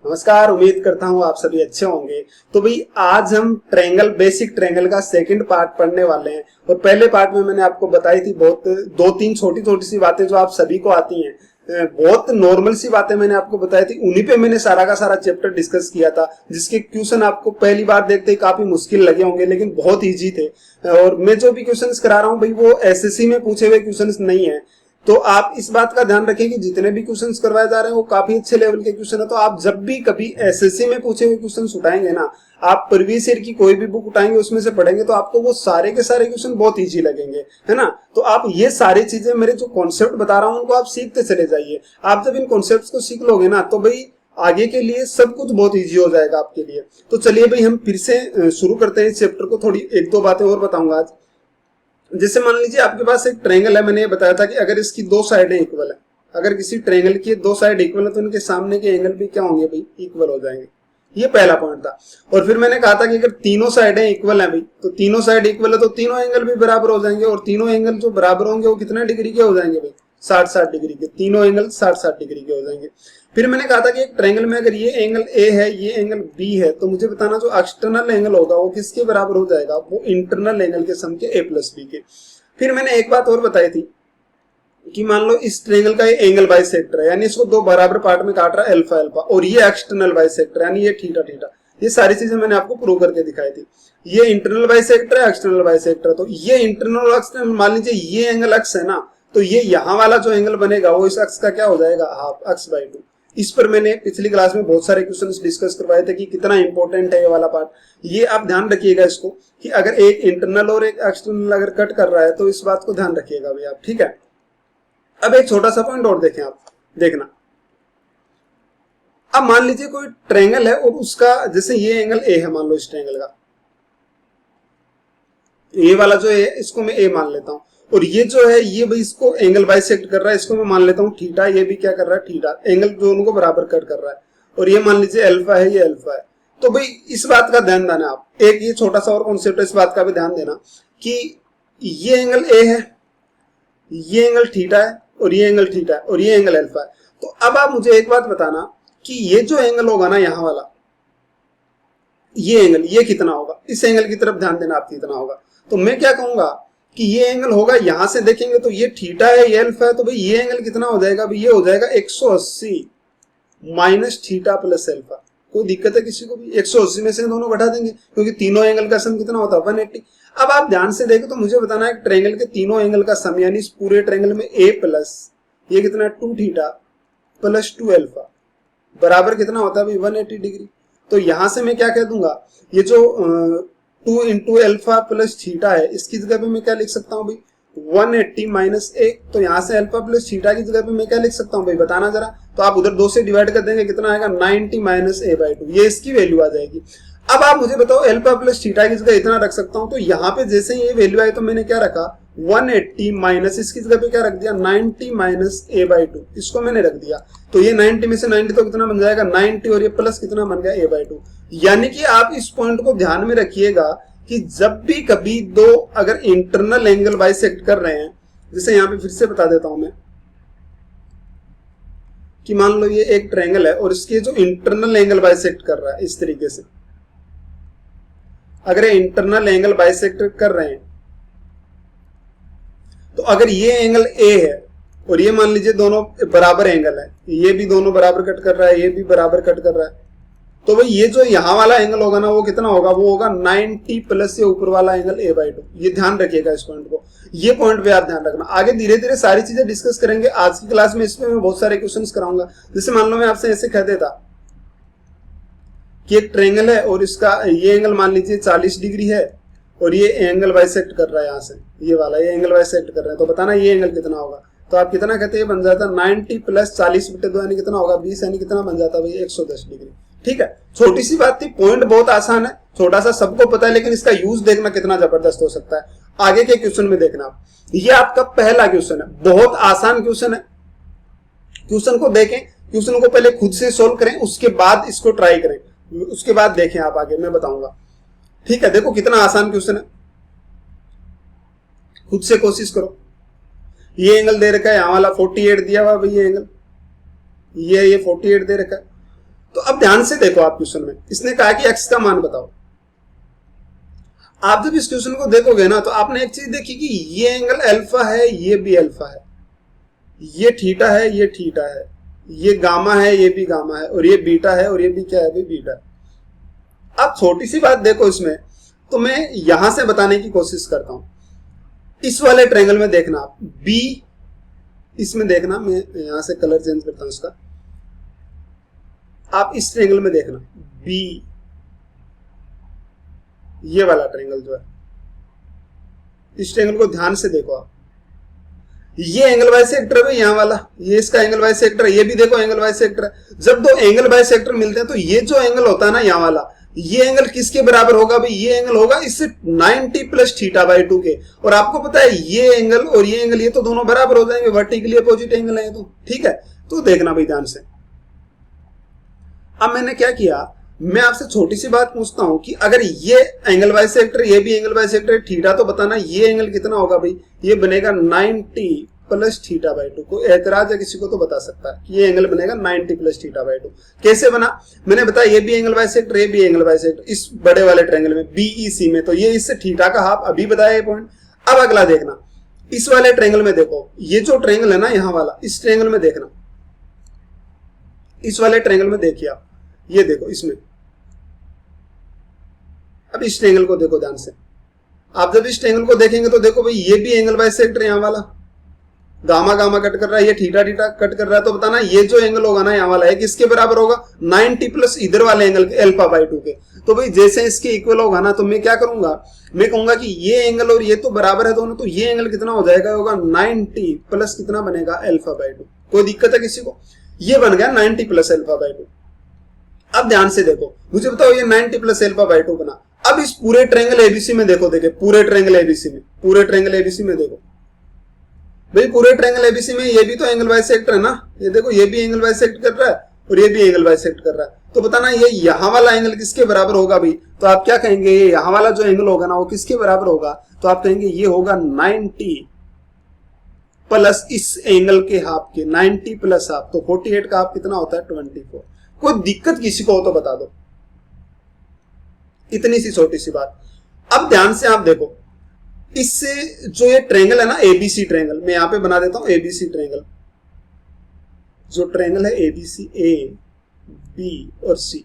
नमस्कार। उम्मीद करता हूँ आप सभी अच्छे होंगे। तो भाई आज हम ट्रायंगल बेसिक ट्रायंगल का सेकंड पार्ट पढ़ने वाले हैं। और पहले पार्ट में मैंने आपको बताई थी बहुत दो तीन छोटी छोटी सी बातें जो आप सभी को आती हैं, बहुत नॉर्मल सी बातें मैंने आपको बताई थी। उन्हीं पे मैंने सारा का सारा चैप्टर डिस्कस किया था, जिसके क्वेश्चन आपको पहली बार देखते ही काफी मुश्किल लगे होंगे, लेकिन बहुत इजी थे। और मैं जो भी क्वेश्चंस करा रहा हूँ भाई वो एसएससी में पूछे हुए क्वेश्चंस नहीं है। तो आप इस बात का ध्यान रखें कि जितने भी क्वेश्चंस करवाए जा रहे हैं वो काफी अच्छे लेवल के क्वेश्चन है। तो आप जब भी कभी एसएससी में पूछे हुए क्वेश्चंस उठाएंगे ना, आप प्रीवियस ईयर की कोई भी बुक उठाएंगे उसमें से पढ़ेंगे तो आपको वो सारे के सारे क्वेश्चन बहुत इजी लगेंगे, है ना। तो आप ये सारी चीजें, मेरे जो कॉन्सेप्ट बता रहा हूँ उनको आप सीखते चले जाइए। आप जब इन कॉन्सेप्ट को सीख लोगे ना तो भाई आगे के लिए सब कुछ बहुत इजी हो जाएगा आपके लिए। तो चलिए भाई हम फिर से शुरू करते हैं इस चैप्टर को। थोड़ी एक दो बातें और बताऊंगा आज। जैसे मान लीजिए आपके पास एक ट्रायंगल है, मैंने ये बताया था कि अगर इसकी दो साइडें इक्वल है, अगर किसी ट्रायंगल की दो साइड इक्वल है तो इनके सामने के एंगल भी क्या होंगे भाई, इक्वल हो जाएंगे। ये पहला पॉइंट था। और फिर मैंने कहा था कि अगर तीनों साइडें इक्वल हैं भाई, तो तीनों साइड इक्वल है तो तीनों एंगल भी बराबर हो जाएंगे। और तीनों एंगल जो बराबर होंगे वो कितने डिग्री के हो जाएंगे भाई, 60-60 डिग्री के। तीनों एंगल 60-60 डिग्री के हो जाएंगे। फिर मैंने कहा था कि एक ट्रायंगल में अगर ये एंगल ए है, ये एंगल बी है, तो मुझे बताना जो एक्सटर्नल एंगल होगा वो किसके बराबर हो जाएगा, वो इंटरनल एंगल के सम के a प्लस बी के। फिर मैंने एक बात और बताई थी कि मान लो इस ट्रायंगल का ये एंगल बाइसेक्टर है, यानी इसको दो बराबर पार्ट में काट रहा है अल्फा अल्फा, और ये एक्सटर्नल बाइसेक्टर यानी ये थीटा थीटा। ये सारी चीजें मैंने आपको प्रूव करके दिखाई थी। ये इंटरनल बाइसेक्टर है, एक्सटर्नल बाइसेक्टर। तो ये इंटरनल और एक्सटर्नल, मान लीजिए ये एंगल अक्स है ना, तो ये यहाँ वाला जो एंगल बनेगा वो इस अक्स का क्या हो जाएगा, हाफ अक्स बाई 2। इस पर मैंने पिछली क्लास में बहुत सारे क्वेश्चंस डिस्कस करवाए थे कि कितना इंपॉर्टेंट है ये वाला पार्ट। ये आप ध्यान रखिएगा इसको कि अगर एक इंटरनल और एक एक्सटर्नल अगर कट कर रहा है तो इस बात को ध्यान रखिएगा भाई आप, ठीक है। अब एक छोटा सा पॉइंट और देखें आप, देखना। अब मान लीजिए कोई ट्रायंगल है और उसका, जैसे ये एंगल ए है, मान लो इस ट्रायंगल का ये वाला जो है इसको मैं ए मान लेता हूं, और ये जो है ये भाई इसको एंगल बाइसेक्ट कर रहा है, इसको मैं मान लेता हूँ थीटा। ये भी क्या कर रहा है, थीटा। एंगल दोनों को बराबर कट कर रहा है। और ये मान लीजिए अल्फा है, ये अल्फा है। तो भाई इस बात का ध्यान देना आप, एक ये छोटा सा और कॉन्सेप्ट है, इस बात का भी ध्यान देना कि ये एंगल ए है, ये एंगल थीटा है, और ये एंगल थीटा है, और ये एंगल अल्फा है। तो अब आप मुझे एक बात बताना कि ये जो एंगल होगा ना यहाँ वाला, ये एंगल, ये कितना होगा। इस एंगल की तरफ ध्यान देना आप, कितना होगा। तो मैं क्या कहूंगा कि ये एंगल होगा, यहां से देखेंगे तो ये थीटा है, ये अल्फा है, तो भाई ये एंगल कितना हो जाएगा भाई, ये हो जाएगा 180 माइनस थीटा प्लस अल्फा। कोई दिक्कत है किसी को भी, 180 में से दोनों घटा देंगे क्योंकि तीनों एंगल का सम कितना होता है, 180। अब आप ध्यान से देखें तो मुझे बताना है ट्रायंगल के तीनों एंगल का सम, यानी इस पूरे ट्रायंगल में ए प्लस ये कितना 2 थीटा प्लस 2 अल्फा बराबर कितना होता है भाई, 180 डिग्री। तो यहां से मैं क्या कह दूंगा, ये जो 2 इंटू अल्फा प्लस थीटा है, इसकी जगह पे मैं क्या लिख सकता हूँ भाई, 180 माइनस 1। तो यहाँ से अल्फा प्लस थीटा की जगह पे मैं क्या लिख सकता हूँ भाई, बताना जरा। तो आप उधर 2 से डिवाइड कर देंगे, कितना आएगा 90 माइनस a बाई 2, ये इसकी वैल्यू आ जाएगी। अब आप मुझे बताओ अल्फा प्लस थीटा की जगह इतना रख सकता हूँ, तो यहाँ पे जैसे ये वैल्यू आई तो मैंने क्या रखा, 180 माइनस इसकी जगह पे क्या रख दिया, 90 माइनस a बाई 2, इसको मैंने रख दिया। तो ये 90 में से 90 तो कितना बन जाएगा 90, और ये प्लस कितना बन गया a बाई 2। यानी कि आप इस पॉइंट को ध्यान में रखिएगा कि जब भी कभी दो अगर इंटरनल एंगल बाइसेक्ट कर रहे हैं, जैसे यहां पे फिर से बता देता हूं मैं कि मान लो ये एक ट्रायंगल है और इसके जो इंटरनल एंगल बाइसेक्ट कर रहा है, इस तरीके से अगर इंटरनल एंगल बाइसेक्ट कर रहे हैं, तो अगर ये एंगल ए है और ये मान लीजिए दोनों बराबर एंगल है, ये भी दोनों बराबर कट कर रहा है, ये भी बराबर कट कर रहा है, तो भाई ये जो यहाँ वाला एंगल होगा ना वो कितना होगा, वो होगा 90 प्लस ये ऊपर वाला एंगल a बाई 2। ये ध्यान रखिएगा इस पॉइंट को, ये पॉइंट पे आप ध्यान रखना। आगे धीरे धीरे सारी चीजें डिस्कस करेंगे आज की क्लास में, इसमें मैं बहुत सारे क्वेश्चंस कराऊंगा। जैसे मान लो मैं आपसे ऐसे कह देता कि एक ट्रायंगल है और इसका ये एंगल मान लीजिए 40 डिग्री है और ये एंगल बाइसेक्ट कर रहा है, यहाँ से ये वाला ये एंगल बाइसेक्ट कर रहे हैं, तो बताना ये एंगल कितना होगा। तो आप कितना कहते हैं, बन जाता 90 प्लस 40/2 यानी कितना होगा 20, यानी कितना बन जाता भाई 110 डिग्री। ठीक है, छोटी सी बात थी, पॉइंट बहुत आसान है, छोटा सा सबको पता है, लेकिन इसका यूज देखना कितना जबरदस्त हो सकता है। आगे के क्वेश्चन में देखना आप, ये आपका पहला क्वेश्चन है, बहुत आसान क्वेश्चन है। क्वेश्चन को देखें, क्वेश्चन को पहले खुद से सोल्व करें, उसके बाद इसको ट्राई करें, उसके बाद देखें आप, आगे मैं बताऊंगा। ठीक है, देखो कितना आसान क्वेश्चन है, खुद से कोशिश करो। ये एंगल दे रखा है, यहाँ वाला 48 दिया हुआ भाई, ये एंगल ये 48 दे रखा है। तो अब ध्यान से देखो आप क्वेश्चन में, इसने कहा कि x का मान बताओ। आप जब इस क्वेश्चन को देखोगे ना तो आपने एक चीज देखी कि ये एंगल अल्फा है, ये भी अल्फा है, ये थीटा है, ये थीटा है, ये गामा है, ये भी गामा है, और ये बीटा है, और ये भी क्या है भाई, बीटा। अब छोटी सी बात देखो इसमें, तो मैं यहां से बताने की कोशिश करता हूं। इस वाले ट्रायंगल में देखना आप बी, इसमें देखना, मैं यहां से कलर चेंज करता हूं इसका। आप इस ट्रायंगल में देखना बी, ये वाला ट्रायंगल जो है, इस ट्रायंगल को ध्यान से देखो आप। ये एंगल बाइसेक्टर है यहाँ वाला, ये इसका एंगल बाइसेक्टर है, ये भी देखो एंगल बाइसेक्टर है। जब दो एंगल बाइसेक्टर मिलते हैं तो ये जो एंगल होता है ना यहाँ वाला, ये एंगल किसके बराबर होगा भाई, ये एंगल होगा इससे 90 प्लस थीटा बाई 2 के। और आपको पता है ये एंगल और ये एंगल, ये तो दोनों बराबर हो जाएंगे, वर्टिकली अपोजिट एंगल है तो, ठीक है। तो देखना भाई ध्यान से। अब मैंने क्या किया, मैं आपसे छोटी सी बात पूछता हूं कि अगर ये एंगल बाइसेक्टर, ये भी एंगल बाइसेक्टर, थीटा, तो बताना ये एंगल कितना होगा भाई, ये बनेगा 90 प्लस थीटा बाई 2। को एतराज है किसी को तो बता सकता है, ये एंगल बनेगा 90 प्लस थीटा बाई 2। कैसे बना, मैंने बताया ये भी एंगल बाइसेक्टर, ये भी एंगल बाइसेक्टर, इस बड़े वाले ट्रायंगल में बीईसी में, तो ये इससे थीटा का हाफ अभी बताया ये पॉइंट। अब अगला देखना, इस वाले ट्रायंगल में देखो, ये जो ट्रायंगल है ना यहाँ वाला, इस ट्रायंगल में देखना, इस वाले ट्रायंगल में देखिए आप, ये देखो इसमें। अब इस ट्रायंगल को देखो ध्यान से। आप जब इस ट्रायंगल को देखेंगे तो देखो भाई ये भी एंगल बाइसेक्टर यहाँ वाला, गामा गामा कट कर रहा है, ये थीटा थीटा कट कर रहा है, तो बताना ये जो एंगल होगा ना यहाँ वाला है किसके बराबर होगा, 90 प्लस इधर वाले एंगल के अल्फा बाई 2 के। तो भाई जैसे इसके इक्वल होगा ना, तो मैं क्या करूंगा, मैं कहूंगा कि ये एंगल और ये तो बराबर है दोनों, तो ये एंगल कितना हो जाएगा, होगा 90 प्लस कितना बनेगा, अल्फा बाई 2। कोई दिक्कत है किसी को, ये बन गया 90 प्लस अल्फा बाई 2। अब ध्यान से देखो, मुझे बताओ ये 90 प्लस अल्फा बाई 2 बना। अब इस पूरे ट्रायंगल एबीसी में देखो, देखे पूरे ट्रायंगल एबीसी में, पूरे ट्रायंगल एबीसी में देखो भाई, पूरे ट्रायंगल एबीसी में ये भी तो एंगल बाइसेक्ट है ना, ये देखो ये भी एंगल बाइसेक्ट कर रहा है और ये भी एंगल बाइसेक्ट कर रहा है। तो बताना ये यहाँ वाला एंगल किसके बराबर होगा भाई, तो आप क्या कहेंगे, ये यहाँ वाला जो एंगल होगा ना वो किसके बराबर होगा, तो आप कहेंगे ये होगा 90 प्लस इस एंगल के हाफ के, 90 प्लस हाफ, तो 48 का हाफ कितना होता है, 24। कोई दिक्कत किसी को हो तो बता दो, इतनी सी छोटी सी बात। अब ध्यान से आप देखो, इससे जो ये ट्रायंगल है ना, एबीसी ट्रायंगल, मैं यहां पे बना देता हूं एबीसी ट्रायंगल, जो ट्रायंगल है एबीसी, ए बी और सी,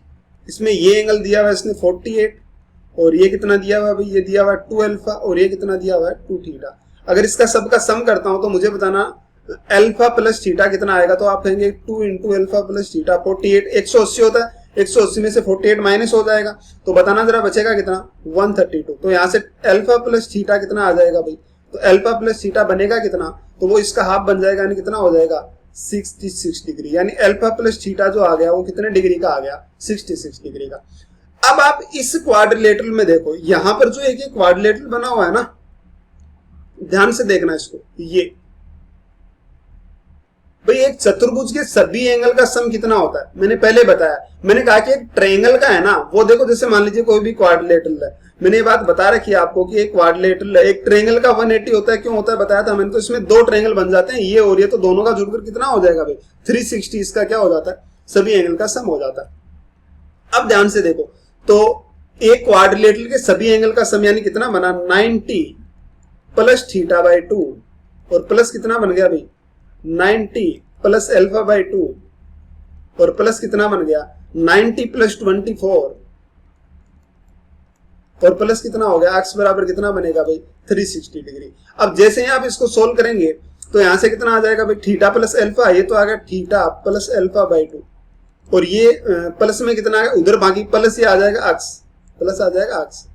इसमें ये एंगल दिया हुआ है इसने 48, और ये कितना दिया हुआ है भाई, ये दिया हुआ है 2 अल्फा, और ये कितना दिया हुआ है 2 थीटा। अगर इसका सबका सम करता हूं तो मुझे बताना अल्फा प्लस थीटा कितना आएगा, तो आप कहेंगे 2 इंटू अल्फा प्लस थीटा, 48, 180 होता है, 180 में से 48 माइनस हो जाएगा, तो बताना जरा बचेगा कितना, 132। तो यहाँ से अल्फा प्लस थीटा कितना आ जाएगा भाई, तो अल्फा प्लस थीटा बनेगा कितना, तो वो इसका हाफ बन जाएगा, यानी कितना हो जाएगा, 66 डिग्री। यानी अल्फा प्लस थीटा जो आ गया वो कितने डिग्री का आ गया, 66 डिग्री का। अब आप इस क्वाड्रिलेटरल में देखो, यहां पर जो एक क्वाड्रिलेटरल बना हुआ है ना, ध्यान से देखना इसको, ये भाई एक चतुर्भुज के सभी एंगल का सम कितना होता है, मैंने पहले बताया। मैंने कहा कि एक ट्रायंगल का है ना, वो देखो जैसे मान लीजिए कोई भी क्वाड्रिलेटरल है, मैंने ये बात बता रखी है आपको कि एक क्वाड्रिलेटरल है, एक ट्रायंगल का 180 होता है, क्यों होता है बताया था मैंने। तो इसमें दो ट्रायंगल बन जाते हैं, ये और ये, तो दोनों का जुड़कर कितना हो जाएगा भाई, 360, इसका क्या हो जाता है, सभी एंगल का सम हो जाता है। अब ध्यान से देखो, तो एक क्वाड्रिलेटरल के सभी एंगल का सम यानी कितना बना, 90 प्लस थीटा बाई 2, और प्लस कितना बन गया भाई, 90 प्लस अल्फा बाई 2, और प्लस कितना बन गया, 90 प्लस 24, और प्लस कितना हो गया, एक्स बराबर कितना बनेगा भाई, 360 डिग्री। अब जैसे ही आप इसको सोल्व करेंगे तो यहां से कितना आ जाएगा भाई, थीटा प्लस अल्फा, ये तो आ गया थीटा प्लस अल्फा बाई 2, और ये प्लस में कितना आ गया, उधर बाकी प्लस ये आ जाएगा एक्स, प्लस आ जाएगा एक्स,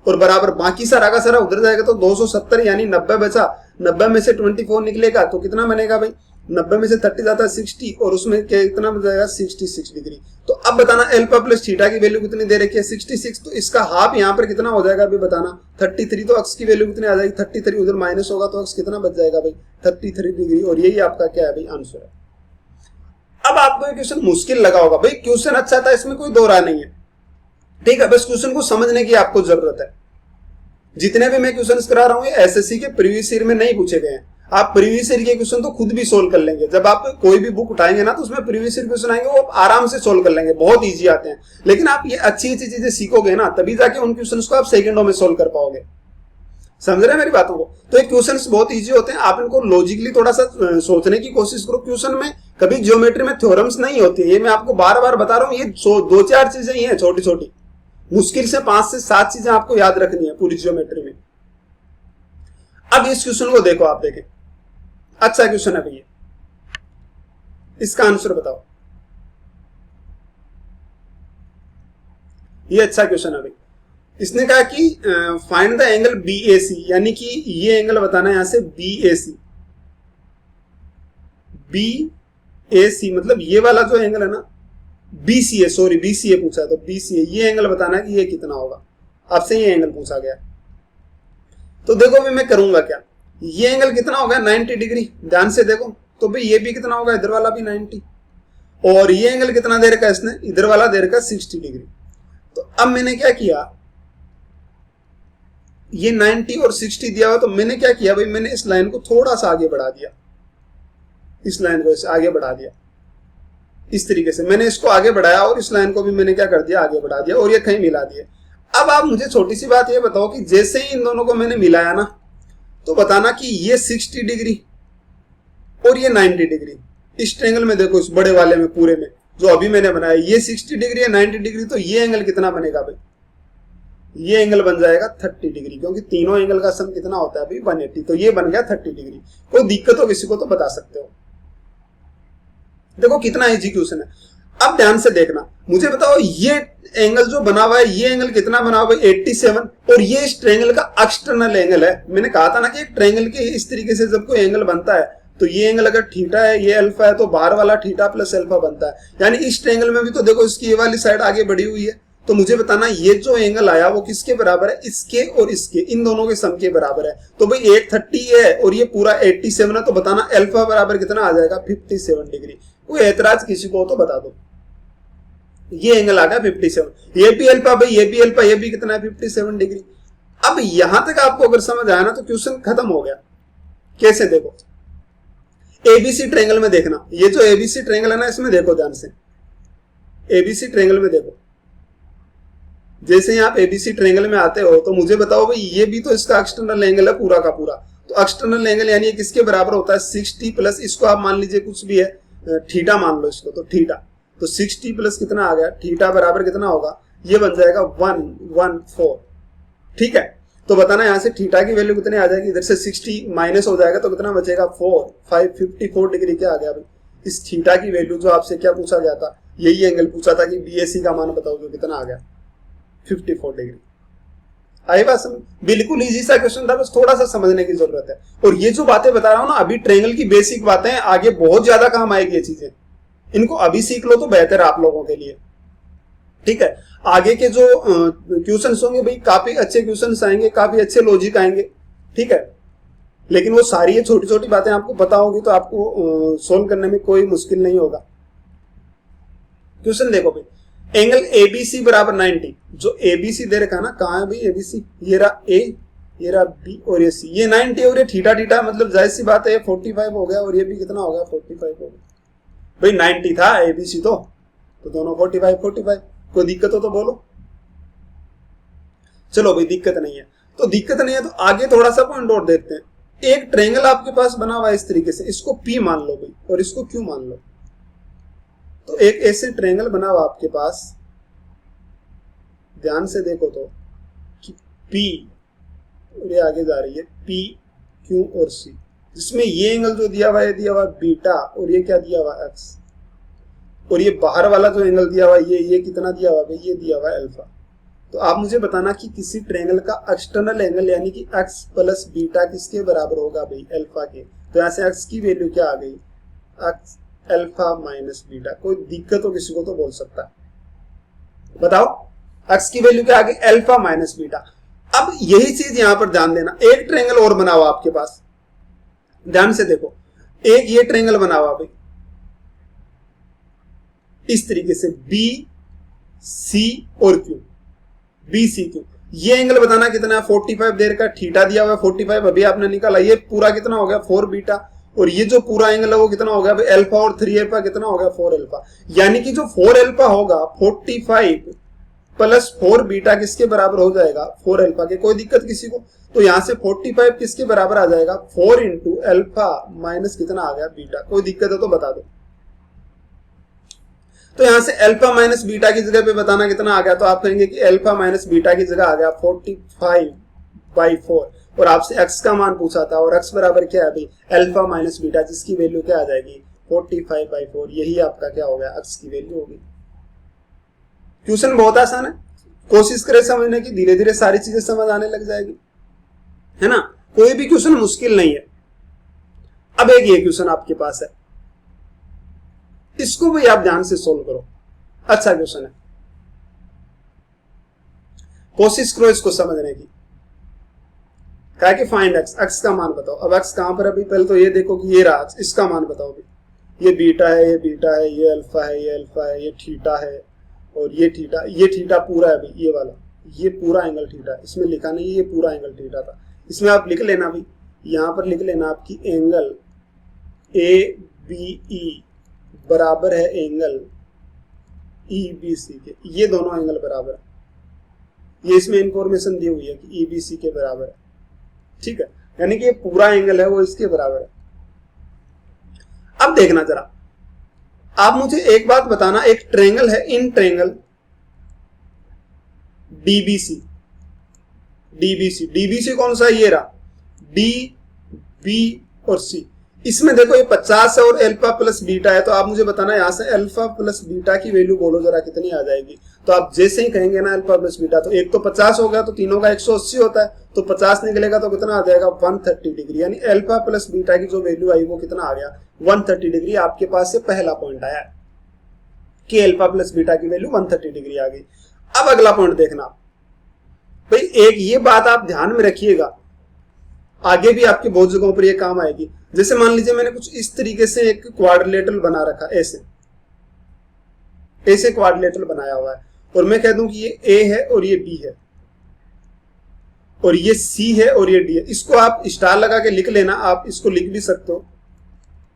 और बराबर बाकी सारा का सारा उधर जाएगा, तो 270 यानी 90 बचा, 90 में से 24 निकलेगा तो कितना बनेगा भाई, 90 में से 30 जाता है 60, और उसमें कितना बन जाएगा, 66 डिग्री। तो अब बताना अल्फा प्लस थीटा की वैल्यू कितनी दे रखी है, 66, तो इसका हाफ यहाँ पर कितना हो जाएगा अभी बताना, 33। तो अक्स की वैल्यू कितनी आ जाएगी, 33, उधर माइनस होगा तो अक्स कितना बच जाएगा भाई, 33 डिग्री, और यही आपका क्या है भाई, आंसर है। अब आपको ये क्वेश्चन मुश्किल लगा होगा भाई, क्वेश्चन अच्छा था, इसमें कोई दो राय नहीं है, ठीक है, बस क्वेश्चन को समझने की आपको जरूरत है। जितने भी मैं क्वेश्चन करा रहा हूँ ये एसएससी के प्रीवियस ईयर में नहीं पूछे गए हैं। आप प्रीवियस ईयर के क्वेश्चन तो खुद भी सोल्व कर लेंगे। जब आप कोई भी बुक उठाएंगे ना तो उसमें प्रीवियस ईयर क्वेश्चन आएंगे, वो आप आराम से सोल्व कर लेंगे, बहुत इजी आते हैं। लेकिन आप ये अच्छी अच्छी चीजें सीखोगे ना, तभी जाके उन क्वेश्चन को आप सेकंडों में सोल्व कर पाओगे। समझ रहे हैं मेरी बातों को? तो ये क्वेश्चंस बहुत इजी होते हैं, आप इनको लॉजिकली थोड़ा सा सोचने की कोशिश करो। क्वेश्चन में कभी ज्योमेट्री में थ्योरम्स नहीं होती है, ये मैं आपको बार बार बता रहा हूँ। ये 2-4 चीजें ही हैं छोटी छोटी, मुश्किल से 5 से 7 चीजें आपको याद रखनी है पूरी ज्योमेट्री में। अब इस क्वेश्चन को देखो, आप देखें, अच्छा क्वेश्चन है भैया, इसका आंसर बताओ। ये अच्छा क्वेश्चन है भाई। इसने कहा कि फाइंड द एंगल BAC, यानी कि ये एंगल बताना है यहां से BAC। BAC मतलब ये वाला जो एंगल है ना, BCA, सॉरी BCA पूछा है, तो BCA ये एंगल बताना है कि ये कितना होगा। आपसे ये एंगल पूछा गया, तो देखो भाई मैं करूंगा क्या, ये एंगल कितना होगा 90 डिग्री, ध्यान से देखो। तो भाई ये भी कितना होगा, इधर वाला भी 90, और ये एंगल कितना दे रखा है इसने, इधर वाला दे रखा 60 डिग्री। तो अब मैंने क्या किया, ये 90 और 60 दिया हुआ, तो मैंने क्या किया भाई, मैंने इस लाइन को थोड़ा सा आगे बढ़ा दिया, इस लाइन को इसे आगे बढ़ा दिया, इस तरीके से मैंने इसको आगे बढ़ाया, और इस लाइन को भी मैंने क्या कर दिया, आगे बढ़ा दिया, और ये कहीं मिला दिया। अब आप मुझे छोटी सी बात ये बताओ कि जैसे ही इन दोनों को मैंने मिलाया ना, तो बताना कि ये 60 डिग्री और ये 90 डिग्री, इस ट्रायंगल में देखो, इस बड़े वाले में पूरे में जो अभी मैंने बनाया, ये 60 डिग्री है 90 डिग्री, तो ये एंगल कितना बनेगा भाई, ये एंगल बन जाएगा 30 डिग्री, क्योंकि तीनों एंगल का सम कितना होता है भाई 180, तो ये बन गया 30 डिग्री। कोई दिक्कत हो किसी को तो बता सकते हो। देखो कितना इजी क्वेश्चन है। अब ध्यान से देखना, मुझे बताओ ये एंगल जो बना हुआ है, ये एंगल कितना बना हुआ है 87, और ये इस ट्रायंगल का एक्सटर्नल एंगल है। मैंने कहा था ना कि एक ट्रायंगल के इस तरीके से जब कोई एंगल बनता है, तो ये एंगल अगर थीटा है, ये अल्फा है, तो बाहर वाला थीटा प्लस अल्फा बनता है। यानी इस ट्रायंगल में भी तो देखो इसकी ये वाली साइड आगे बढ़ी हुई है, तो मुझे बताना ये जो एंगल आया वो किसके बराबर है, इसके और इसके, इन दोनों के सम के बराबर है। तो भाई 130 है और ये पूरा 87 है, तो बताना अल्फा बराबर कितना आ जाएगा 57 डिग्री। कोई एतराज किसी को तो बता दो। ये एंगल आ गया 57, ये भी अल्फा भाई, ये भी अल्फा, ये भी कितना है 57 डिग्री। अब यहां तक आपको अगर समझ आया ना तो क्वेश्चन खत्म हो गया। कैसे, देखो एबीसी ट्रायंगल में देखना, ये जो एबीसी ट्रायंगल है ना, इसमें देखो ध्यान से, एबीसी ट्रायंगल में देखो, जैसे ही आप एबीसी ट्रायंगल में आते हो तो मुझे बताओ भाई ये भी तो इसका एक्सटर्नल एंगल है पूरा का पूरा। तो एक्सटर्नल एंगल यानी किसके बराबर होता है 60 प्लस, इसको आप मान लीजिए कुछ भी है, थीटा मान लो इसको, तो थीटा, तो 60 प्लस कितना आ गया, थीटा बराबर कितना होगा, ये बन जाएगा 114। ठीक है, तो बताना यहाँ से थीटा की वैल्यू कितनी आ जाएगी, इधर से 60 माइनस हो जाएगा तो कितना बचेगा 54 डिग्री। क्या आ गया भाई, इस थीटा की वैल्यू जो आपसे क्या पूछा गया था, यही एंगल पूछा था कि BAC का मान बताओ, जो कितना आ गया 54 डिग्री। आई बात समझ? बिल्कुल इजी सा क्वेश्चन था, बस थोड़ा सा समझने की जरूरत है। और ये जो बातें बता रहा हूं ना अभी, ट्रायंगल की बेसिक बातें, आगे बहुत ज्यादा काम आएगी ये चीजें, इनको अभी सीख लो तो बेहतर है आप लोगों के लिए। ठीक है, आगे के जो क्वेश्चंस होंगे भाई काफी अच्छे क्वेश्चंस आएंगे, काफी अच्छे लॉजिक आएंगे। ठीक है, लेकिन वो सारी ये छोटी छोटी बातें आपको पता होगी तो आपको सोल्व करने में कोई मुश्किल नहीं होगा। क्वेश्चन देखो भाई, एंगल ABC बराबर 90, जो ABC दे रखा है ना, कहाँ है भाई ABC, ये रहा A, ये रहा B और ये C, ये 90 और ये थीटा थीटा, मतलब जाहिर सी बात है ये 45 हो गया, और ये भी कितना हो गया 45 हो गया। भाई 90 था ABC तो दोनों 45, कोई दिक्कत हो तो बोलो। चलो भाई दिक्कत नहीं है, तो दिक्कत नहीं है तो आगे थोड़ा सा पॉइंट और देखते हैं। एक ट्रायंगल आपके पास बना हुआ है इस तरीके से, इसको P मान लो भाई, और इसको Q मान लो। तो एक ऐसे ट्रायंगल बना हुआ आपके पास, ध्यान से देखो तो कि P और ये आगे जा रही है P, Q और C, जिसमें ये एंगल जो दिया हुआ है, दिया हुआ बीटा, और ये क्या दिया हुआ X, और ये बाहर वाला जो एंगल दिया हुआ है ये कितना दिया हुआ है, ये दिया हुआ है अल्फा। तो आप मुझे बताना कि किसी ट्रायंगल का एक्सटर्नल एंगल यानी कि x प्लस बीटा किसके बराबर होगा भाई, अल्फा के। तो यहाँ से x की वैल्यू क्या आ गई, x अल्फा माइनस बीटा। कोई दिक्कत हो किसी को तो बोल सकता है, बताओ x की वैल्यू क्या आ गई, अल्फा माइनस बीटा। अब यही चीज यहां पर ध्यान देना, एक ट्रायंगल और बना हुआ आपके पास, ध्यान से देखो, एक ये ट्रायंगल बना हुआ भाई इस तरीके से B, C और Q, B, C, Q। ये एंगल बताना कितना है, 45 देर का, थीटा दिया हुआ है 45, अभी आपने निकाला, ये पूरा कितना हो गया 4 बीटा, और ये जो पूरा एंगल है वो कितना हो गया भाई अल्फा, और 3 अल्फा कितना हो गया 4 अल्फा। यानी कि जो 4 अल्फा होगा 45 प्लस 4 बीटा किसके बराबर हो जाएगा 4 अल्फा के। कोई दिक्कत किसी को? तो यहां से 45 किसके बराबर आ जाएगा 4 इंटू अल्फा माइनस कितना आ गया बीटा। कोई दिक्कत है तो बता दो। तो यहां से अल्फा माइनस बीटा की जगह पे बताना कितना आ गया, तो आप कहेंगे कि अल्फा माइनस बीटा की जगह आ गया 45/4, और आपसे x का मान पूछा था, और x बराबर क्या है भाई अल्फा माइनस बीटा, जिसकी वैल्यू क्या आ जाएगी 45/4। यही आपका क्या हो गया x की वैल्यू होगी। क्वेश्चन बहुत आसान है, कोशिश करें समझने की, धीरे धीरे सारी चीजें समझ आने लग जाएगी, है ना। कोई भी क्वेश्चन मुश्किल नहीं है। अब एक ये क्वेश्चन आपके पास है, इसको भी आप ध्यान से सोल्व करो, अच्छा क्वेश्चन है, कोशिश करो इसको समझने की। क्या कि फाइंड एक्स, एक्स का मान बताओ। अब एक्स कहां पर, अभी पहले तो ये देखो कि ये रहा, इसका मान बताओ भाई। ये बीटा है, ये बीटा है, ये अल्फा है, ये अल्फा है, ये थीटा है, और ये थीटा पूरा है भाई, ये वाला, ये पूरा एंगल थीटा। इसमें लिखा नहीं ये पूरा एंगल थीटा था, इसमें आप लिख लेना भाई, यहां पर लिख लेना आपकी एंगल ABE बराबर है एंगल EBC के। ये दोनों एंगल बराबर है, ये इसमें इंफॉर्मेशन दी हुई है कि EBC के बराबर है, ठीक है। यानी कि ये पूरा एंगल है वो इसके बराबर है। अब देखना जरा, आप मुझे एक बात बताना, एक ट्रायंगल है, इन ट्रायंगल DBC कौन सा, ये रहा D, B और C। इसमें देखो ये 50 है और अल्फा प्लस बीटा है, तो आप मुझे बताना यहाँ से अल्फा प्लस बीटा की वैल्यू बोलो जरा कितनी आ जाएगी। तो आप जैसे ही कहेंगे ना अल्फा प्लस बीटा, तो एक तो 50 हो गया, तो तीनों का 180 होता है, तो 50 निकलेगा तो कितना आ जाएगा 130 डिग्री। यानी अल्फा प्लस बीटा की जो वैल्यू आई वो कितना आ गया 130 डिग्री। आपके पास से पहला पॉइंट आया कि अल्फा प्लस बीटा की वैल्यू 130 डिग्री आ गई। अब अगला पॉइंट देखना भाई, एक ये बात आप ध्यान में रखिएगा, आगे भी आपके बहुत जगहों पर ये काम आएगी। जैसे मान लीजिए मैंने कुछ इस तरीके से एक क्वाड्रिलेटरल बना रखा, ऐसे क्वाड्रिलेटरल बनाया हुआ है, और मैं कह दूं कि ये A है और ये B है और ये C है और ये D है। इसको आप स्टार लगा के लिख लेना, आप इसको लिख भी सकते हो,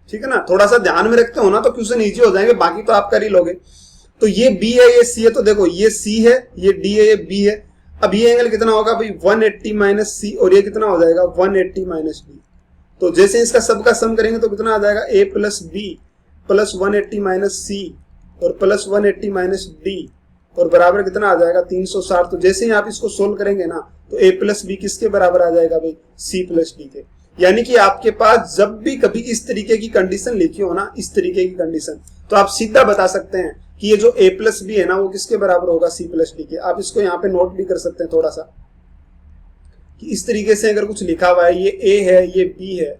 ठीक है ना। थोड़ा सा ध्यान में रखते हो ना तो क्वेश्चन इजी हो जाएंगे, बाकी तो आप कर ही लोगे। तो ये B है, ये C है, तो देखो ये C है, ये D है, ये B है। अब ये एंगल कितना होगा भाई 180 माइनस C, और ये कितना हो जाएगा 180 माइनस D। तो जैसे इसका सबका सम करेंगे तो कितना आ जाएगा A plus B plus 180 minus C और प्लस 180 माइनस D, और बराबर कितना आ जाएगा 360। तो जैसे ही आप इसको सोल्व करेंगे ना तो A प्लस B किसके बराबर आ जाएगा भाई C प्लस D के। यानी कि आपके पास जब भी कभी इस तरीके की कंडीशन लिखी हो ना, इस तरीके की कंडीशन, तो आप सीधा बता सकते हैं कि ये जो A प्लस B है ना वो किसके बराबर होगा C प्लस D के। आप इसको यहाँ पे नोट भी कर सकते हैं थोड़ा सा, कि इस तरीके से अगर कुछ लिखा हुआ है, ये A है, ये B है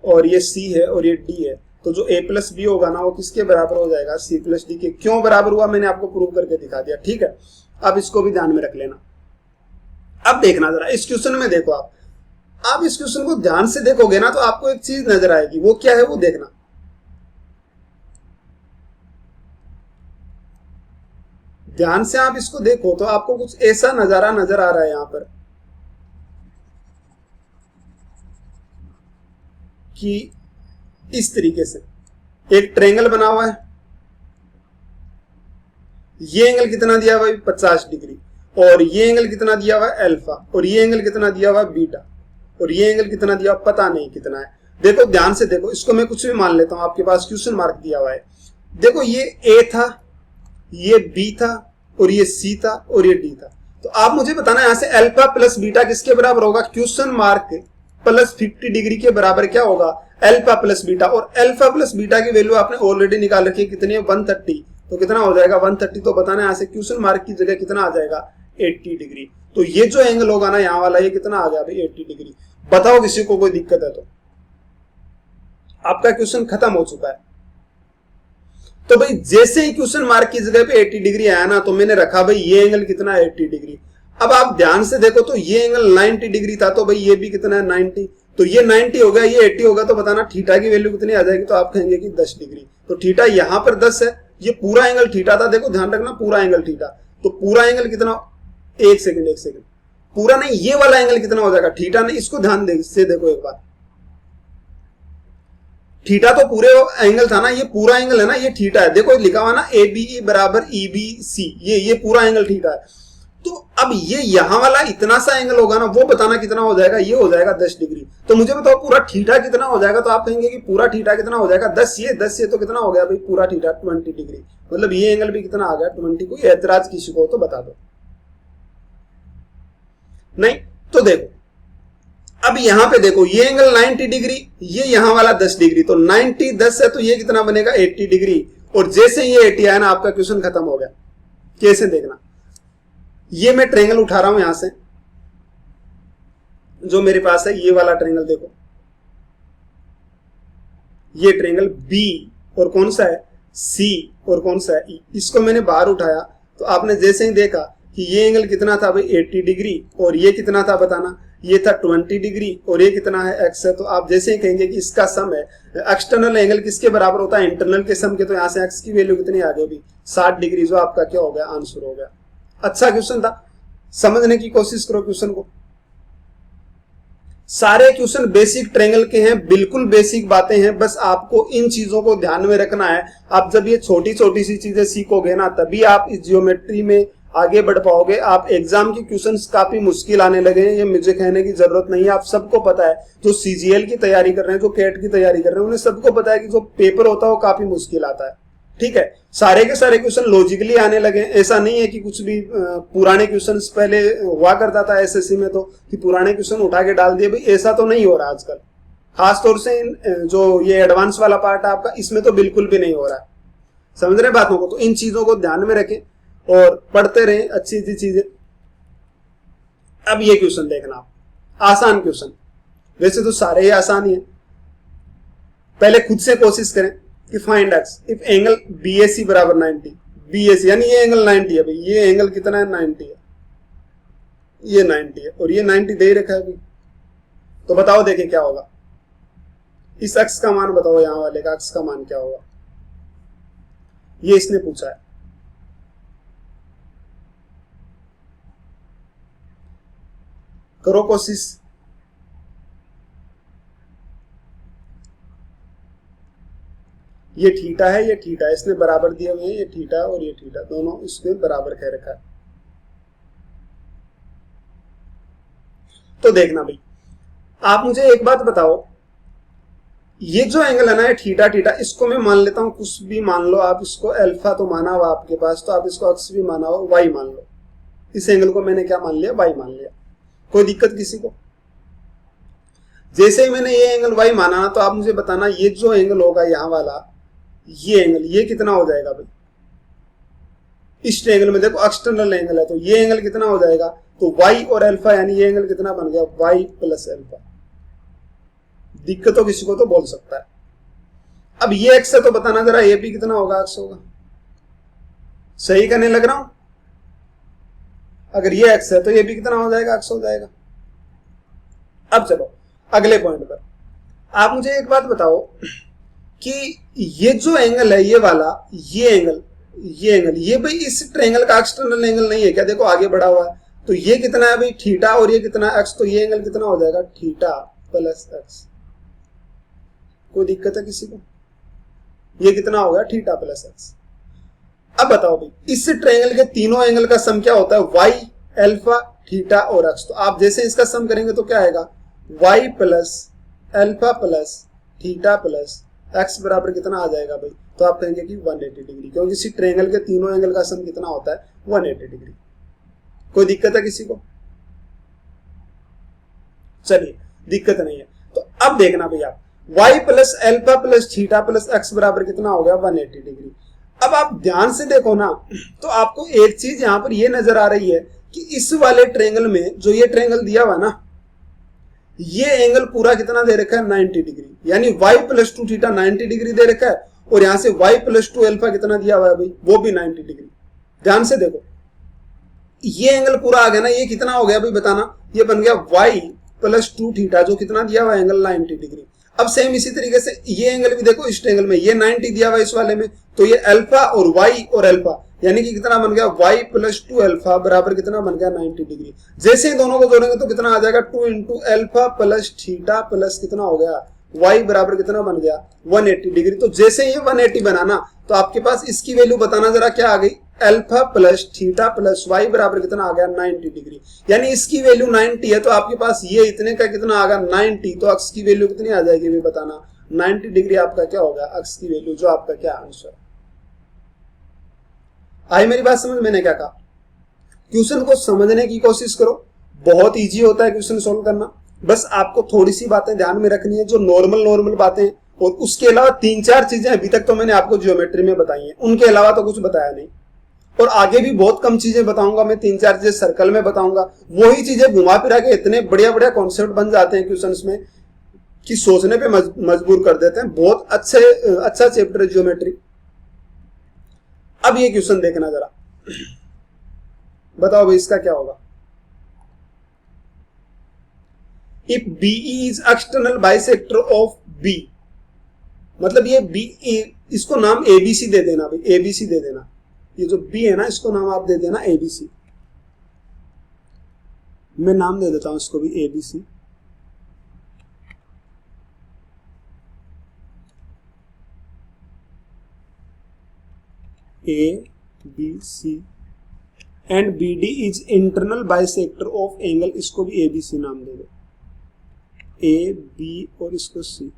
और ये C है और ये D है, तो जो A प्लस B होगा ना वो किसके बराबर हो जाएगा C प्लस D के। क्यों बराबर हुआ मैंने आपको प्रूव करके दिखा दिया, ठीक है। अब इसको भी ध्यान में रख लेना। अब देखना जरा इस क्वेश्चन में, देखो आप इस क्वेश्चन को ध्यान से देखोगे ना तो आपको एक चीज नजर आएगी, वो क्या है वो देखना। ध्यान से आप इसको देखो तो आपको कुछ ऐसा नजारा नजर आ रहा है यहां पर कि इस तरीके से एक ट्रायंगल बना हुआ है, ये एंगल कितना दिया हुआ है 50 डिग्री, और ये एंगल कितना दिया हुआ है अल्फा, और ये एंगल कितना दिया हुआ है बीटा, और ये एंगल कितना दिया हुआ पता नहीं कितना है। देखो ध्यान से देखो, इसको मैं कुछ भी मान लेता हूं, आपके पास क्वेश्चन मार्क दिया हुआ है। देखो ये A था, ये B था और ये C था और ये D था। तो आप मुझे बताना यहां से अल्फा प्लस बीटा किसके बराबर होगा, क्वेश्चन मार्क प्लस 50 डिग्री के बराबर क्या होगा अल्फा प्लस बीटा। और अल्फा प्लस बीटा की वैल्यू आपने ऑलरेडी निकाल रखी है, कितनी है 130, तो कितना हो जाएगा 130। तो बताना यहां से क्वेश्चन मार्क की जगह कितना आ जाएगा 80 डिग्री। तो ये जो एंगल होगा ना यहाँ वाला, ये कितना आ गया भाई 80 डिग्री। बताओ किसी को कोई दिक्कत है तो, आपका क्वेश्चन खत्म हो चुका है। तो भाई जैसे ही क्वेश्चन मार्क की जगह पे 80 डिग्री आया ना तो मैंने रखा भाई ये एंगल कितना है 80 डिग्री। अब आप ध्यान से देखो तो ये एंगल 90 डिग्री था, तो भाई ये भी कितना है 90, तो ये 90 हो गया, ये 80 होगा, तो बताना थीटा की वैल्यू कितनी आ जाएगी। तो आप कहेंगे कि 10 डिग्री। तो थीटा यहाँ पर 10 है, ये पूरा एंगल थीटा था, देखो ध्यान रखना पूरा एंगल थीटा। तो पूरा एंगल कितना एक सेकंड एक सेकंड, पूरा नहीं, ये वाला एंगल कितना हो जाएगा, थीटा नहीं, इसको ध्यान से देखो एक बार, थीटा तो पूरे एंगल था ना, ये पूरा एंगल है ना, ये थीटा है, देखो लिखा हुआ ना ABE बराबर EBC, ये पूरा एंगल थीटा है। तो अब ये यहां वाला इतना सा एंगल होगा ना, वो बताना कितना हो जाएगा, ये हो जाएगा 10 डिग्री। तो मुझे बताओ पूरा थीटा कितना हो जाएगा, तो आप कहेंगे कि पूरा थीटा कितना हो जाएगा 10 ये तो कितना हो गया भाई पूरा थीटा 20 डिग्री, मतलब ये एंगल भी कितना आ गया 20। कोई ऐतराज किसी को तो बता दो, नहीं तो देखो अब यहां पे देखो ये एंगल 90 डिग्री, ये यहां वाला 10 डिग्री, तो 90 10 है तो ये कितना बनेगा 80 डिग्री। और जैसे ये 80 आया ना आपका क्वेश्चन खत्म हो गया। कैसे देखना, ये मैं ट्रायंगल उठा रहा हूं यहां से, जो मेरे पास है ये वाला ट्रायंगल, देखो ये ट्रायंगल B और कौन सा है C और कौन सा है E, इसको मैंने बाहर उठाया तो आपने जैसे ही देखा कि ये एंगल कितना था भाई 80 डिग्री और ये कितना था बताना, ये था 20 डिग्री और ये कितना है x है। तो आप जैसे ही कहेंगे कि इसका सम है, एक्सटर्नल एंगल किसके बराबर होता है इंटरनल के सम के, तो यहां से x की वैल्यू कितनी आ गई 60 डिग्री, जो आपका क्या हो गया आंसर हो गया। अच्छा क्वेश्चन था, समझने की कोशिश करो क्वेश्चन को। सारे क्वेश्चन बेसिक ट्रायंगल के हैं, बिल्कुल बेसिक बातें हैं, बस आपको इन चीजों को ध्यान में रखना है। आप जब ये छोटी छोटी सी चीजें सीखोगे ना, तभी आप इस जियोमेट्री में आगे बढ़ पाओगे। आप एग्जाम के क्वेश्चंस काफी मुश्किल आने लगे हैं, ये मुझे कहने की जरूरत नहीं है, आप सबको पता है। जो CGL की तैयारी कर रहे हैं, जो कैट की तैयारी कर रहे हैं, उन्हें सबको पता है कि जो पेपर होता है वो काफी मुश्किल आता है। ठीक है, सारे के सारे क्वेश्चन लॉजिकली आने लगे। ऐसा नहीं है कि कुछ भी पुराने क्वेश्चंस पहले हुआ करता था SSC में, तो कि पुराने क्वेश्चन उठा के डाल दिए, भाई ऐसा तो नहीं हो रहा आजकल। खासतौर से जो ये एडवांस वाला पार्ट है आपका, इसमें तो बिल्कुल भी नहीं हो रहा है। समझ रहे बातों को, तो इन चीजों को ध्यान में रखें और पढ़ते रहें अच्छी अच्छी चीजें। अब ये क्वेश्चन देखना आप, आसान क्वेश्चन, वैसे तो सारे ही आसान ही है। पहले खुद से कोशिश करें कि find x if angle BAC बराबर 90, BAC यानी ये एंगल 90 है भाई, ये एंगल कितना है 90 है, ये 90 है और ये 90 दे ही रखा है भाई। तो बताओ देखें क्या होगा, इस x का मान बताओ, यहां वाले का x का मान क्या होगा, ये इसने पूछा है। करो कोशिश। ये थीटा है, ये थीटा है, इसने बराबर दिए हुए हैं, ये थीटा और ये थीटा दोनों इसने बराबर कह रखा है। तो देखना भाई, आप मुझे एक बात बताओ, ये जो एंगल है ना, ये थीटा थीटा, इसको मैं मान लेता हूं कुछ भी मान लो आप, इसको अल्फा तो माना हुआ आपके पास, तो आप इसको अक्स भी माना हुआ, वाई मान लो। इस एंगल को मैंने क्या मान लिया, वाई मान लिया। कोई दिक्कत किसी को? जैसे ही मैंने ये एंगल वाई माना ना, तो आप मुझे बताना ये जो एंगल होगा यहां वाला, ये एंगल ये कितना हो जाएगा भाई। इस ट्रायंगल में देखो एक्सटर्नल एंगल है, तो ये एंगल कितना हो जाएगा, तो y और अल्फा यानी ये एंगल कितना बन गया y प्लस अल्फा। दिक्कत हो किसी को तो बोल सकता है। अब ये x है तो बताना जरा ये भी कितना होगा, x होगा। सही करने लग रहा हूं? अगर ये x है तो ये भी कितना हो जाएगा, x हो जाएगा। अब चलो अगले पॉइंट पर। आप मुझे एक बात बताओ कि ये जो एंगल है ये वाला, ये एंगल ये भाई इस ट्रायंगल का एक्सटर्नल एंगल नहीं है क्या? देखो आगे बढ़ा हुआ है, तो ये कितना है भाई थीटा और ये कितना एक्स, तो ये एंगल कितना हो जाएगा थीटा प्लस एक्स। कोई दिक्कत है किसी को? ये कितना हो गया थीटा प्लस एक्स। अब बताओ भाई इस ट्रायंगल के तीनों एंगल का सम क्या होता है, वाई अल्फा थीटा और एक्स। तो आप जैसे इसका सम करेंगे तो क्या आएगा, Y plus alpha plus theta plus X बराबर कितना आ जाएगा भाई, तो आप कहेंगे कि 180 डिग्री, क्योंकि इसी ट्रायंगल के तीनों एंगल का सम कितना होता है 180 डिग्री। कोई दिक्कत है किसी को? चलिए दिक्कत नहीं है। तो अब देखना भैया y plus alpha plus theta plus X बराबर कितना हो गया 180 डिग्री। अब आप ध्यान से देखो ना, तो आपको एक चीज यहां पर ये नजर आ रही है कि इस वाले ट्रायंगल में जो ये ट्रायंगल दिया हुआ ना, ये एंगल पूरा कितना दे रखा है 90 डिग्री, यानी y प्लस 2 थीटा 90 डिग्री दे रखा है, और यहां से y प्लस 2 अल्फा कितना दिया हुआ है भाई, वो भी 90 डिग्री। ध्यान से देखो ये एंगल पूरा आ गया ना, ये कितना हो गया भाई बताना, ये बन गया y प्लस 2 थीटा, जो कितना दिया हुआ एंगल 90 डिग्री। अब सेम इसी तरीके से ये एंगल भी देखो, इस एंगल में ये 90 दिया हुआ इस वाले में, तो ये अल्फा और y और अल्फा यानी कि कितना बन गया y प्लस 2 अल्फा बराबर कितना बन गया 90 डिग्री। जैसे ही दोनों को जोड़ेंगे तो कितना आ जाएगा 2 into alpha plus theta plus कितना हो गया y बराबर कितना बन गया 180 डिग्री। तो जैसे ही 180 बनाना तो आपके पास इसकी वैल्यू बताना जरा क्या आ गई, alpha plus theta plus y बराबर कितना आ गया 90 डिग्री। यानी इसकी वैल्यू 90 है तो आपके पास ये इतने का कितना आ गया 90, तो अक्स की वैल्यू कितनी आ जाएगी भी बताना 90 डिग्री आपका क्या होगा अक्स की वैल्यू, जो आपका क्या आंसर। आई मेरी बात समझ, मैंने क्या कहा, क्वेश्चन को समझने की कोशिश करो, बहुत इजी होता है क्वेश्चन सोल्व करना। बस आपको थोड़ी सी बातें ध्यान में रखनी है जो नॉर्मल बातें, और उसके अलावा 3-4 चीजें अभी तक तो मैंने आपको ज्योमेट्री में बताई हैं, उनके अलावा तो कुछ बताया नहीं। और आगे भी बहुत कम चीजें बताऊंगा मैं, 3-4 चीजें सर्कल में बताऊंगा, वही चीजें घुमा फिरा के इतने बढ़िया कॉन्सेप्ट बन जाते हैं क्वेश्चंस में कि सोचने पे मजबूर कर देते हैं। बहुत अच्छा चैप्टर है ज्योमेट्री। अब ये क्वेश्चन देखना जरा, बताओ भाई इसका क्या होगा। If BE is external bisector of B, मतलब ये BE, इसको नाम ABC दे देना भाई, ABC दे देना। ये जो B है ना इसको नाम आप दे देना ABC, मैं नाम दे देता हूं इसको भी ABC। ABC and BD is internal bisector of angle, इसको भी ABC नाम दे दो, A B और इसको C।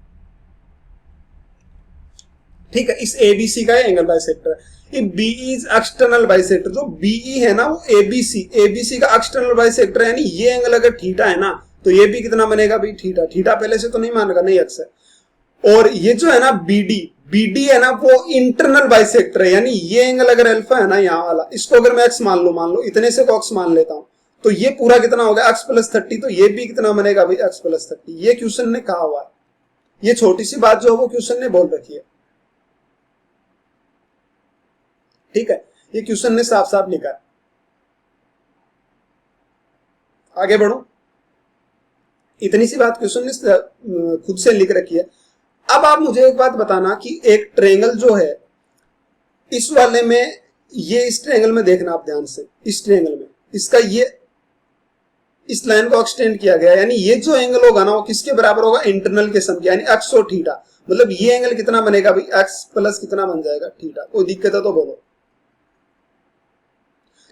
ठीक है, इस ABC का एंगल बाइसेक्टर है। BE इज एक्सटर्नल बाइसेक्टर, जो BE है ना वो ABC का एक्सटर्नल बाइसेक्टर है, यानी ये एंगल अगर थीटा है ना तो ये भी कितना बनेगा भाई थीटा पहले से तो नहीं मानेगा, नहीं अक्सर। और ये जो है ना BD है ना वो इंटरनल बाइसेक्टर है, यानी ये एंगल अगर अल्फा है ना यहाँ वाला, इसको अगर मैं x मान लो इतने से को x मान लेता हूं, तो ये पूरा कितना हो गया x प्लस 30, तो ये भी कितना बनेगा भाई x प्लस 30। ये क्वेश्चन ने कहा हुआ है, ये छोटी सी बात जो है वो क्वेश्चन ने बोल रखी है। ठीक है, ये क्वेश्चन ने साफ साफ लिखा है। आगे बढ़ो, इतनी सी बात क्वेश्चन ने खुद से लिख रखी है। अब आप मुझे एक बात बताना कि एक ट्रायंगल जो है इस वाले में, ये इस ट्रायंगल में देखना आप ध्यान से, इस ट्रायंगल में इसका ये इस लाइन को एक्सटेंड किया गया, यानी ये जो एंगल होगा ना वो किसके बराबर होगा इंटरनल के सम के, यानी x और थीटा। मतलब ये एंगल कितना बनेगा भाई x प्लस कितना बन जाएगा थीटा। कोई दिक्कत है तो बोलो।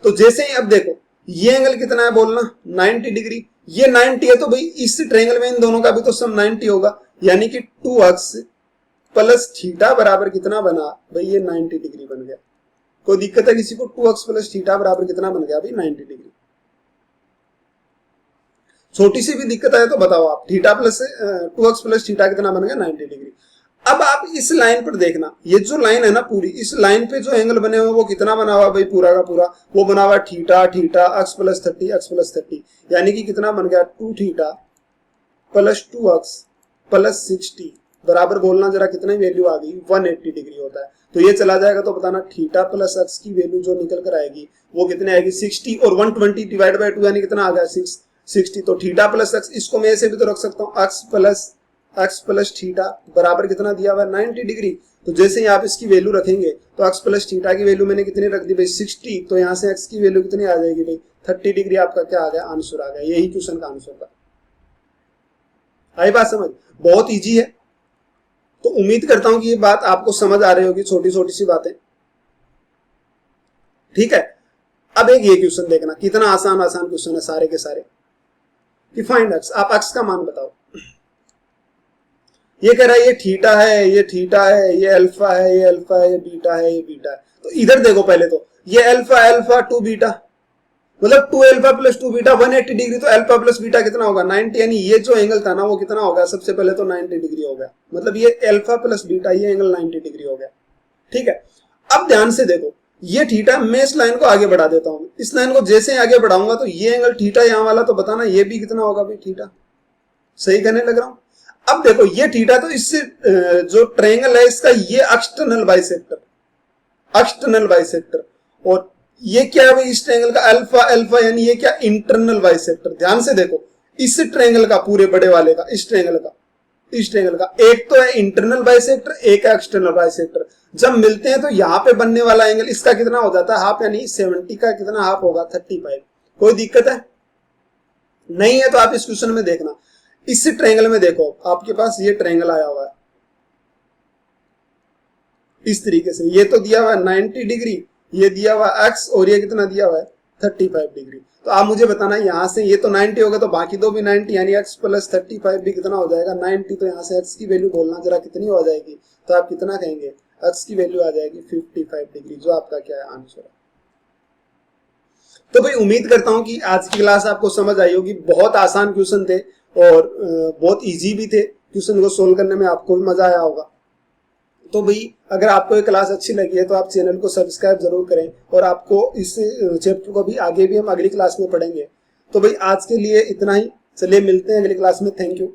तो जैसे ही अब देखो ये एंगल कितना है बोलना 90 डिग्री, ये 90 है तो भाई इस ट्रायंगल में इन दोनों का भी तो सम 90 होगा, यानी कि 2x प्लस थीटा बराबर कितना बना भाई ये 90 डिग्री बन गया। कोई दिक्कत है किसी को, 2x प्लस थीटा बराबर कितना बन गया भाई 90 डिग्री। छोटी सी भी दिक्कत आए तो बताओ आप, theta plus 2x plus theta कितना बन गया 90 डिग्री। अब आप इस लाइन पर देखना, ये जो लाइन है ना पूरी, इस लाइन पे जो एंगल बने हुए वो कितना बना हुआ भाई पूरा का पूरा, वो बना हुआ थीटा x प्लस 30 यानी कि कितना बन गया 2 थीटा प्लस 2x प्लस 60 बराबर बोलना जरा कितनी वैल्यू आ गई 180 डिग्री होता है। तो ये चला जाएगा तो बताना थीटा प्लस x की वैल्यू जो निकल कर आएगी वो कितनी आएगी 60, और 120 डिवाइड बाय 2 यानी कितना आ गया 60। तो थीटा प्लस x, इसको मैं ऐसे भी तो रख सकता हूँ x प्लस थीटा बराबर कितना दिया हुआ है 90 डिग्री। तो जैसे ही आप इसकी वैल्यू रखेंगे तो x प्लस थीटा की वैल्यू मैंने कितनी रख दी भाई 60, तो यहाँ से x की वैल्यू कितनी आ जाएगी भाई 30 डिग्री। आपका क्या आ गया आंसर आ गया, यही क्वेश्चन का आंसर था। आई बात समझ, बहुत इजी है। तो उम्मीद करता हूं कि ये बात आपको समझ आ रही होगी, छोटी छोटी सी बातें। ठीक है, अब एक ये क्वेश्चन देखना, कितना आसान क्वेश्चन है सारे के सारे। कि फाइंड x, आप x का मान बताओ। ये कह रहा है ये थीटा है, ये थीटा है, ये अल्फा है, ये अल्फा है, ये बीटा है, ये बीटा है। तो इधर देखो पहले तो ये अल्फा 2 बीटा, मतलब 2 अल्फा प्लस 2 बीटा 180 डिग्री, तो अल्फा प्लस बीटा कितना होगा 90, यानी ये जो एंगल था ना वो कितना होगा सबसे पहले तो 90 डिग्री हो गया। मतलब ये अल्फा प्लस बीटा ये एंगल 90 डिग्री हो गया। ठीक है, अब ध्यान से देखो ये थीटा, मैं इस लाइन को आगे बढ़ा देता हूं, इस लाइन को जैसे ही आगे बढ़ाऊंगा तो ये एंगल थीटा यहां वाला, तो बताना ये भी कितना होगा भाई थीटा। सही कहने लग रहा हूं। अब देखो ये थीटा, तो इससे जो ट्रायंगल है इसका ये एक्सटर्नल बाइसेक्टर, और ये क्या है भाई इस ट्रायंगल का अल्फा यानी ये क्या इंटरनल बाइसेक्टर। ध्यान से देखो इस ट्रायंगल का पूरे बड़े वाले का, इस ट्रायंगल का इस ट्रायंगल का, एक तो है इंटरनल बाइसेक्टर, एक है एक्सटर्नल बाइसेक्टर। जब मिलते हैं तो यहाँ पे बनने वाला एंगल इसका कितना हो जाता है हाफ, यानी 70 का कितना हाफ होगा 35। कोई दिक्कत है नहीं है तो आप इस क्वेश्चन में देखना। इस ट्रायंगल में देखो आपके पास ये ट्रायंगल आया हुआ है इस तरीके से, ये तो दिया हुआ है 90 डिग्री, ये दिया हुआ एक्स और ये कितना दिया हुआ है 35 डिग्री। तो आप मुझे बताना यहाँ से ये तो 90 होगा तो बाकी दो भी 90, यानी x प्लस 35 भी कितना हो जाएगा 90। तो यहाँ से x की वैल्यू बोलना जरा कितनी हो जाएगी, तो आप कितना कहेंगे x की वैल्यू आ जाएगी 55 डिग्री, जो आपका क्या है आंसर है। तो भाई उम्मीद करता हूँ कि आज की क्लास आपको समझ आई होगी। बहुत आसान क्वेश्चन थे और बहुत इजी भी थे, क्वेश्चन को सोल्व करने में आपको भी मजा आया होगा। तो भाई अगर आपको ये क्लास अच्छी लगी है तो आप चैनल को सब्सक्राइब जरूर करें, और आपको इस चैप्टर को भी आगे भी हम अगली क्लास में पढ़ेंगे। तो भाई आज के लिए इतना ही, चलिए मिलते हैं अगली क्लास में। Thank you.